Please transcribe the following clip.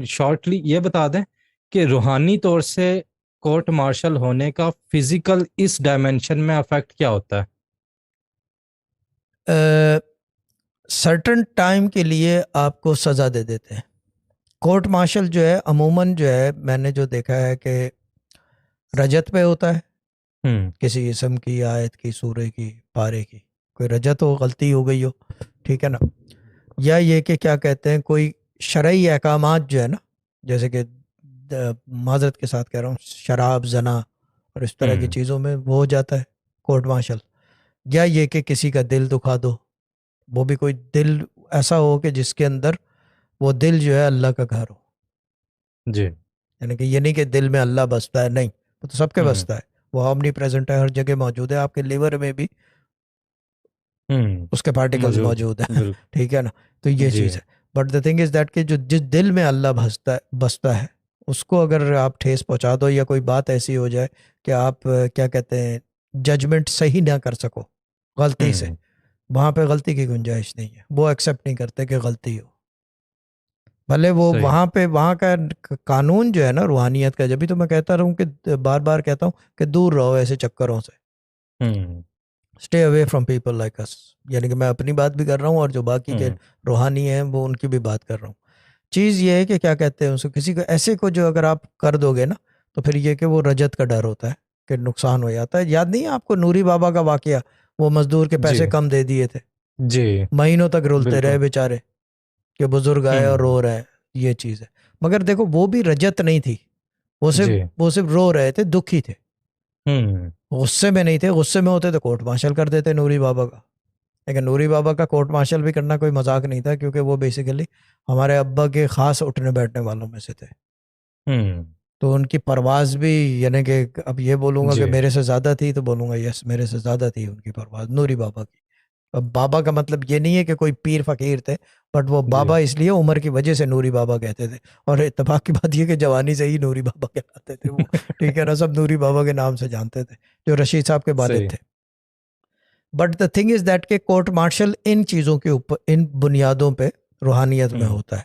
Shortly یہ بتا دیں کہ روحانی طور سے کورٹ مارشل ہونے کا فزیکل اس ڈائمینشن میں افیکٹ کیا ہوتا ہے؟ سرٹن ٹائم کے لیے آپ کو سزا دے دیتے ہیں. کورٹ مارشل جو ہے عموماً جو ہے میں نے جو دیکھا ہے کہ رجت پہ ہوتا ہے, کسی اسم کی, آیت کی, سورے کی, پارے کی, کوئی رجت ہو, غلطی ہو گئی ہو, ٹھیک ہے نا, یا یہ کہ کیا کہتے ہیں کوئی شرعی احکامات جو ہے نا, جیسے کہ معذرت کے ساتھ کہہ رہا ہوں شراب, زنا اور اس طرح کی چیزوں میں وہ ہو جاتا ہے کورٹ مارشل. یا یہ کہ کسی کا دل دکھا دو, وہ بھی کوئی دل ایسا ہو کہ جس کے اندر وہ دل جو ہے اللہ کا گھر ہو. جی, یعنی کہ یہ نہیں کہ دل میں اللہ بستا ہے, نہیں, وہ تو سب کے بستا ہے, وہ آمنی پریزنٹ ہے, ہر جگہ موجود ہے, آپ کے لیور میں بھی اس کے پارٹیکلز موجود ہیں, ٹھیک ہے نا. تو یہ چیز ہے. But the thing is that کہ جو جس دل میں اللہ بستا ہے اس کو اگر آپ ٹھیس پہنچا دو, یا کوئی بات ایسی ہو جائے کہ آپ کیا کہتے ہیں ججمنٹ صحیح نہ کر سکو غلطی سے, وہاں پہ غلطی کی گنجائش نہیں ہے, وہ ایکسیپٹ نہیں کرتے کہ غلطی ہو. بھلے وہ وہاں پہ وہاں کا قانون جو ہے نا روحانیت کا, جبھی تو میں کہتا رہوں کہ بار بار کہتا ہوں کہ دور رہو ایسے چکروں سے, stay away from people like us. یعنی کہ میں اپنی بات بھی کر رہا ہوں اور جو باقی کے روحانی ہیں وہ ان کی بھی بات کر رہا ہوں. چیز یہ ہے کہ کیا کہتے ہیں اس کو, کسی کو ایسے کو جو اگر آپ کر دو گے نا تو پھر یہ کہ وہ رجت کا ڈر ہوتا ہے کہ نقصان ہو جاتا ہے. یاد نہیں ہے آپ کو نوری بابا کا واقعہ, وہ مزدور کے پیسے کم دے دیے تھے, مہینوں تک رولتے رہے بیچارے کہ بزرگ آئے اور رو رہے ہیں, یہ چیز ہے. مگر دیکھو وہ بھی رجت نہیں تھی, وہ صرف رو رہے تھے, دکھی تھے, غصے میں نہیں تھے. غصے میں ہوتے تو کورٹ مارشل کر دیتے نوری بابا کا. لیکن نوری بابا کا کورٹ مارشل بھی کرنا کوئی مذاق نہیں تھا, کیونکہ وہ بیسیکلی ہمارے ابا کے خاص اٹھنے بیٹھنے والوں میں سے تھے. تو ان کی پرواز بھی, یعنی کہ اب یہ بولوں گا کہ میرے سے زیادہ تھی تو بولوں گا یس میرے سے زیادہ تھی ان کی پرواز نوری بابا کی. اب بابا کا مطلب یہ نہیں ہے کہ کوئی پیر فقیر تھے, بٹ وہ بابا اس لیے عمر کی وجہ سے نوری بابا کہتے تھے. اور اتفاق کی بات یہ کہ جوانی سے ہی نوری بابا کہلاتے تھے وہ, ٹھیک ہے نا, سب نوری بابا کے نام سے جانتے تھے جو رشید صاحب کے والد تھے. But the thing is that کہ کورٹ مارشل ان چیزوں کے اوپر, ان بنیادوں پہ روحانیت میں ہوتا ہے.